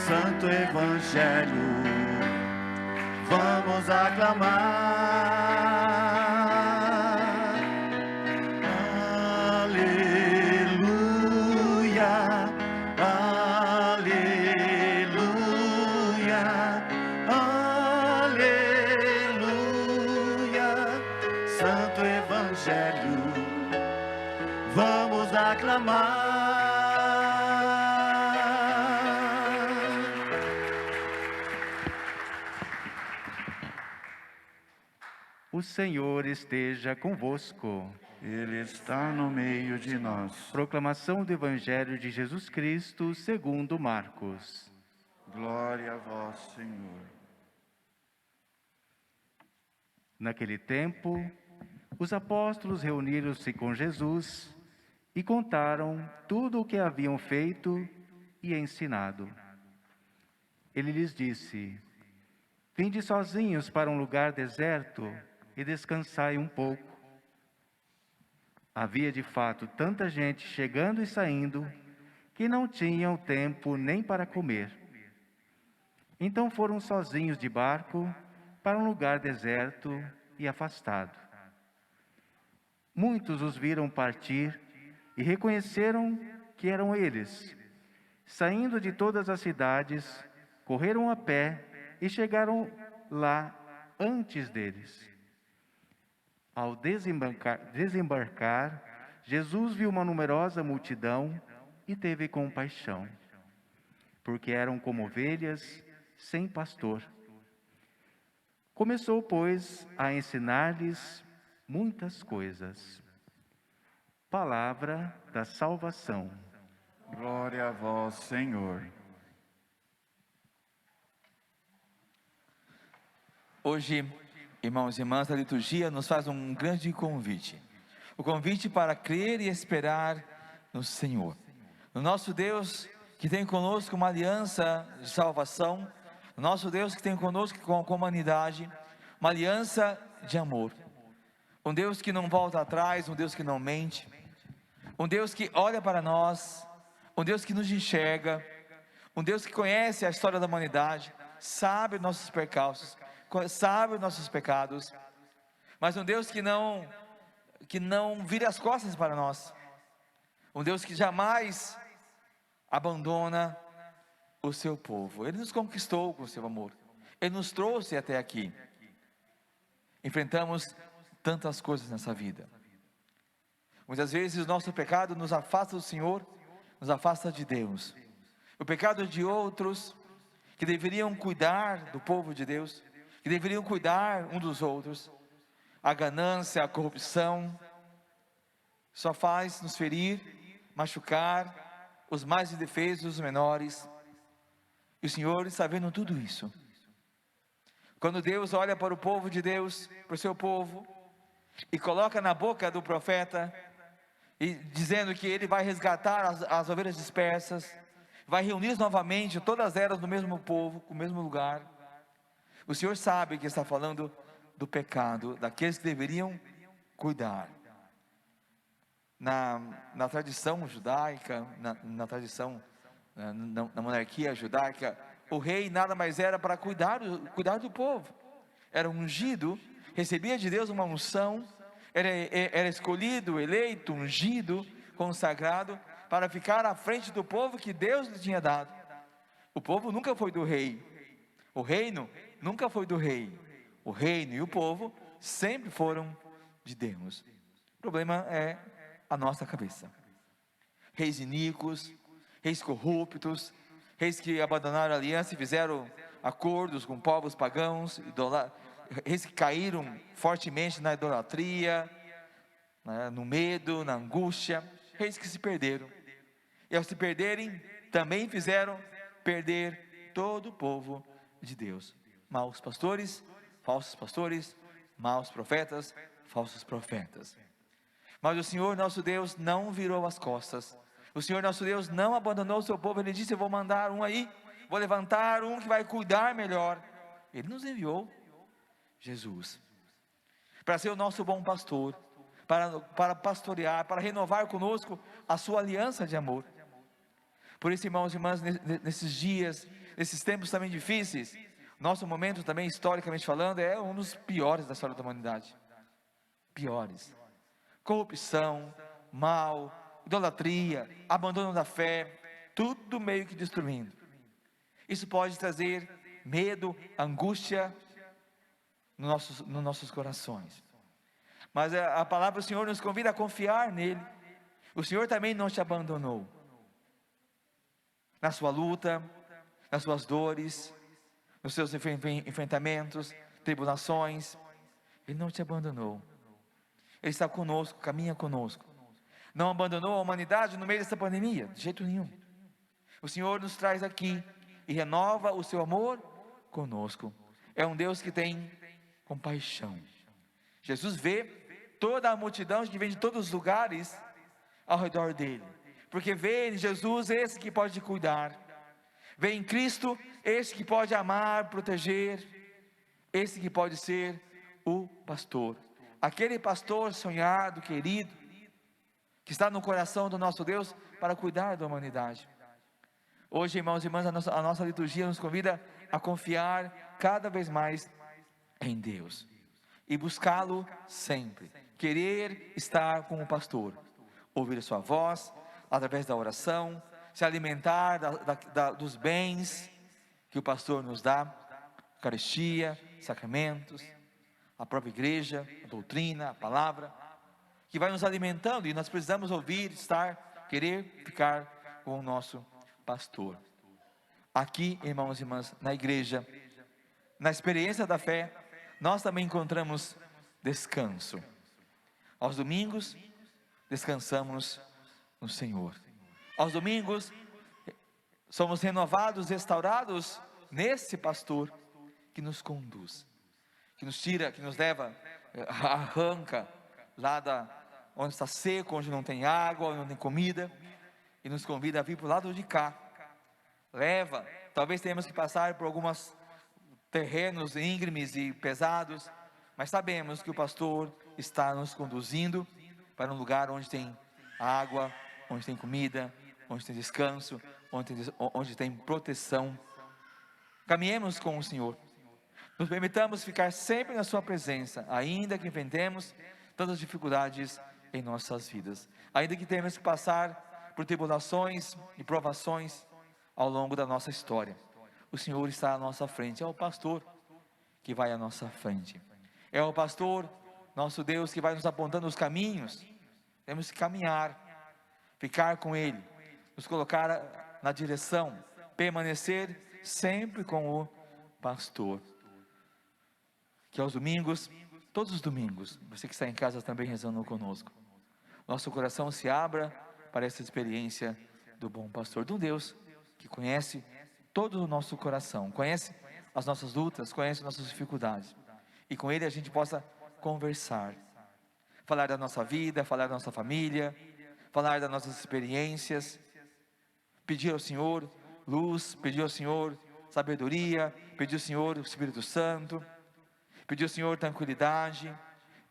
Santo Evangelho, vamos aclamar. Aleluia, aleluia, aleluia. Santo Evangelho, vamos aclamar. O Senhor esteja convosco. Ele está no meio de nós. Proclamação do Evangelho de Jesus Cristo segundo Marcos. Glória a vós, Senhor. Naquele tempo, os apóstolos reuniram-se com Jesus e contaram tudo o que haviam feito e ensinado. Ele lhes disse: vinde sozinhos para um lugar deserto e descansai um pouco. Havia de fato tanta gente chegando e saindo que não tinham tempo nem para comer. Então foram sozinhos de barco para um lugar deserto e afastado. Muitos os viram partir e reconheceram que eram eles. Saindo de todas as cidades, correram a pé e chegaram lá antes deles. Ao desembarcar, Jesus viu uma numerosa multidão e teve compaixão, porque eram como ovelhas sem pastor. Começou, pois, a ensinar-lhes muitas coisas. Palavra da salvação. Glória a vós, Senhor. Hoje, irmãos e irmãs, a liturgia nos faz um grande convite. O convite para crer e esperar no Senhor. No nosso Deus que tem conosco uma aliança de salvação. No nosso Deus que tem conosco com a humanidade uma aliança de amor. Um Deus que não volta atrás, um Deus que não mente. Um Deus que olha para nós. Um Deus que nos enxerga. Um Deus que conhece a história da humanidade. Sabe nossos percalços. Sabe os nossos pecados, mas um Deus que não vira as costas para nós, um Deus que jamais abandona o seu povo. Ele nos conquistou com o seu amor, Ele nos trouxe até aqui. Enfrentamos tantas coisas nessa vida, muitas vezes o nosso pecado nos afasta do Senhor, nos afasta de Deus. O pecado de outros que deveriam cuidar do povo de Deus, que deveriam cuidar um dos outros. A ganância, a corrupção, só faz nos ferir, machucar os mais indefesos, os menores. E o Senhor está vendo tudo isso. Quando Deus olha para o povo de Deus, para o seu povo, e coloca na boca do profeta, e dizendo que ele vai resgatar as ovelhas dispersas, vai reunir novamente todas elas no mesmo povo, no mesmo lugar. O Senhor sabe que está falando do pecado, daqueles que deveriam cuidar. Na tradição judaica, na tradição, na monarquia judaica, o rei nada mais era para cuidar do povo. Era ungido, recebia de Deus uma unção, era escolhido, eleito, ungido, consagrado, para ficar à frente do povo que Deus lhe tinha dado. O povo nunca foi do rei, o reino nunca foi do rei. O reino e o povo sempre foram de Deus. O problema é a nossa cabeça. Reis iníquos, reis corruptos, reis que abandonaram a aliança e fizeram acordos com povos pagãos, reis que caíram fortemente na idolatria, no medo, na angústia, reis que se perderam. E ao se perderem, também fizeram perder todo o povo de Deus. Maus pastores, maus profetas, falsos profetas. Mas o Senhor nosso Deus não virou as costas. O Senhor nosso Deus não abandonou o seu povo. Ele disse: eu vou mandar um aí, vou levantar um que vai cuidar melhor. Ele nos enviou Jesus para ser o nosso bom pastor, para pastorear, para renovar conosco a sua aliança de amor. Por isso, irmãos e irmãs, nesses dias nesses tempos também difíceis, nosso momento também, historicamente falando, é um dos piores da história da humanidade. Piores. Corrupção, mal, idolatria, abandono da fé, tudo meio que destruindo. Isso pode trazer medo, angústia nos nossos corações. Mas a palavra do Senhor nos convida a confiar nele. O Senhor também não te abandonou. Na sua luta, nas suas dores, nos seus enfrentamentos, tribulações, Ele não te abandonou. Ele está conosco, caminha conosco. Não abandonou a humanidade no meio dessa pandemia, de jeito nenhum. O Senhor nos traz aqui e renova o seu amor conosco. É um Deus que tem compaixão. Jesus vê toda a multidão que vem de todos os lugares ao redor dele, porque vê em Jesus esse que pode cuidar, vê em Cristo esse que pode amar, proteger, esse que pode ser o pastor, aquele pastor sonhado, querido, que está no coração do nosso Deus para cuidar da humanidade. Hoje, irmãos e irmãs, a nossa liturgia nos convida a confiar cada vez mais em Deus e buscá-lo sempre, querer estar com o pastor, ouvir a sua voz através da oração, se alimentar dos bens que o pastor nos dá, Eucaristia, sacramentos, a própria igreja, a doutrina, a palavra, que vai nos alimentando, e nós precisamos ouvir, querer ficar com o nosso pastor. Aqui, irmãos e irmãs, na igreja, na experiência da fé, nós também encontramos descanso. Aos domingos, descansamos no Senhor. Aos domingos, somos renovados, restaurados nesse pastor que nos conduz, que nos tira, que nos leva, arranca lá onde está seco, onde não tem água, onde não tem comida, e nos convida a vir para o lado de cá. Leva, talvez tenhamos que passar por alguns terrenos íngremes e pesados, mas sabemos que o pastor está nos conduzindo para um lugar onde tem água, onde tem comida, onde tem descanso, onde tem proteção. Caminhemos com o Senhor, nos permitamos ficar sempre na sua presença, ainda que enfrentemos tantas dificuldades em nossas vidas, ainda que tenhamos que passar por tribulações e provações ao longo da nossa história. O Senhor está à nossa frente, é o pastor que vai à nossa frente, é o pastor, nosso Deus, que vai nos apontando os caminhos. Temos que caminhar, ficar com Ele, nos colocar na direção, permanecer sempre com o pastor. Que aos domingos, todos os domingos, você que está em casa também rezando conosco, nosso coração se abra para essa experiência do bom pastor, de um Deus que conhece todo o nosso coração, conhece as nossas lutas, conhece as nossas dificuldades, e com Ele a gente possa conversar, falar da nossa vida, falar da nossa família, falar das nossas experiências, pedir ao Senhor luz, pedir ao Senhor sabedoria, pedir ao Senhor o Espírito Santo, pedir ao Senhor tranquilidade,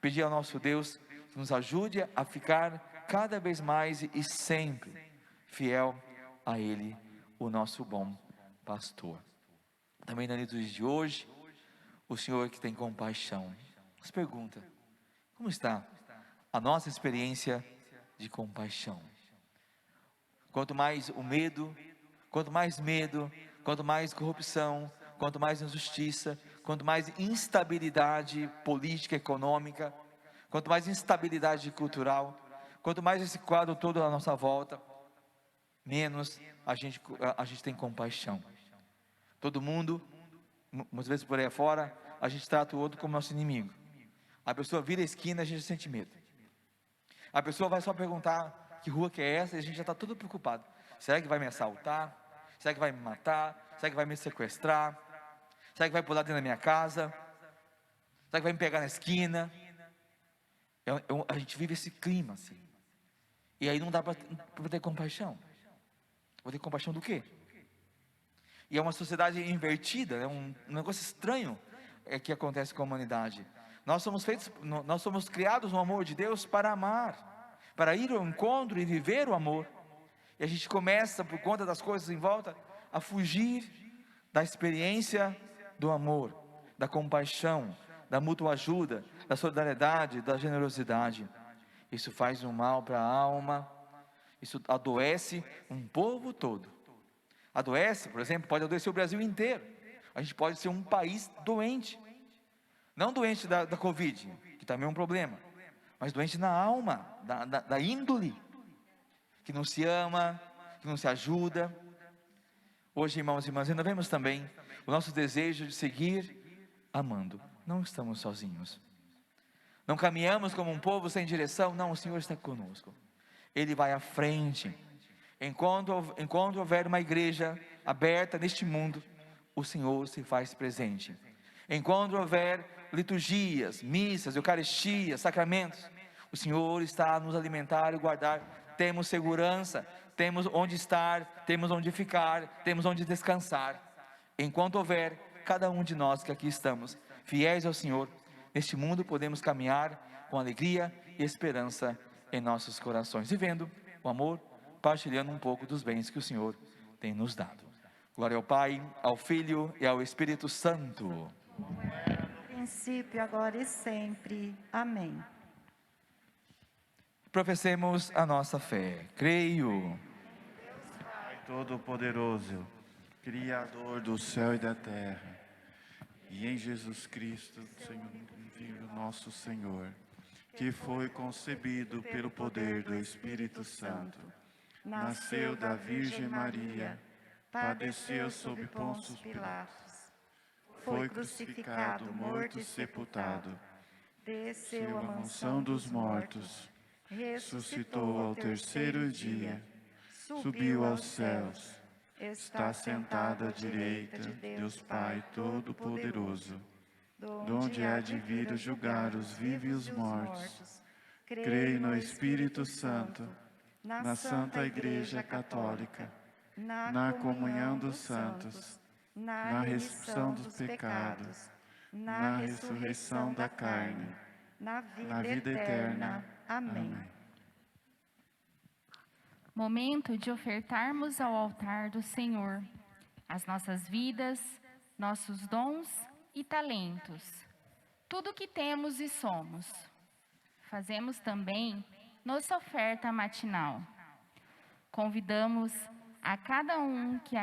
pedir ao nosso Deus que nos ajude a ficar cada vez mais e sempre fiel a Ele, o nosso bom pastor. Também na liturgia de hoje, o Senhor que tem compaixão nos pergunta: como está a nossa experiência de compaixão? Quanto mais o medo, quanto mais corrupção, quanto mais injustiça, quanto mais instabilidade política, econômica, quanto mais instabilidade cultural, quanto mais esse quadro todo à nossa volta, menos a gente tem compaixão. Todo mundo, muitas vezes por aí fora, a gente trata o outro como nosso inimigo. A pessoa vira a esquina, a gente sente medo. A pessoa vai só perguntar que rua que é essa, e a gente já está todo preocupado. Será que vai me assaltar? Será que vai me matar? Será que vai me sequestrar? Será que vai pular dentro da minha casa? Será que vai me pegar na esquina? A gente vive esse clima assim. E aí não dá para ter compaixão. Vou ter compaixão do quê? E é uma sociedade invertida, é um negócio estranho que acontece com a humanidade. Nós somos criados no amor de Deus para amar, para ir ao encontro e viver o amor. E a gente começa, por conta das coisas em volta, a fugir da experiência do amor, da compaixão, da mútua ajuda, da solidariedade, da generosidade. Isso faz um mal para a alma, isso adoece um povo todo. Adoece, por exemplo, pode adoecer o Brasil inteiro. A gente pode ser um país doente. Não doente da Covid, que também é um problema, mas doente na alma, da índole, que não se ama, que não se ajuda. Hoje, irmãos e irmãs, ainda vemos também o nosso desejo de seguir amando. Não estamos sozinhos. Não caminhamos como um povo sem direção. Não, o Senhor está conosco. Ele vai à frente. Enquanto houver uma igreja aberta neste mundo, o Senhor se faz presente. Enquanto houver liturgias, missas, eucaristias, sacramentos, o Senhor está a nos alimentar e guardar. Temos segurança, temos onde estar, temos onde ficar, temos onde descansar. Enquanto houver, cada um de nós que aqui estamos, fiéis ao Senhor, neste mundo podemos caminhar com alegria e esperança em nossos corações, vivendo o amor, partilhando um pouco dos bens que o Senhor tem nos dado. Glória ao Pai, ao Filho e ao Espírito Santo. No princípio, agora e sempre. Amém. Professemos a nossa fé. Creio Pai Todo-Poderoso, Criador do céu e da terra, e em Jesus Cristo, Senhor, Filho nosso Senhor, que foi concebido pelo poder do Espírito Santo, nasceu da Virgem Maria, padeceu sob Pôncio Pilatos, foi crucificado, morto e sepultado, desceu à mansão dos mortos, ressuscitou ao terceiro dia, subiu aos céus, está sentado à direita de Deus Pai Todo-Poderoso, donde há de vir julgar os vivos e os mortos. Creio no Espírito Santo, na Santa Igreja Católica, na comunhão dos santos, na remissão dos pecados, na ressurreição da carne, na vida eterna. Amém. Momento de ofertarmos ao altar do Senhor as nossas vidas, nossos dons e talentos, tudo que temos e somos. Fazemos também nossa oferta matinal. Convidamos a cada um que ainda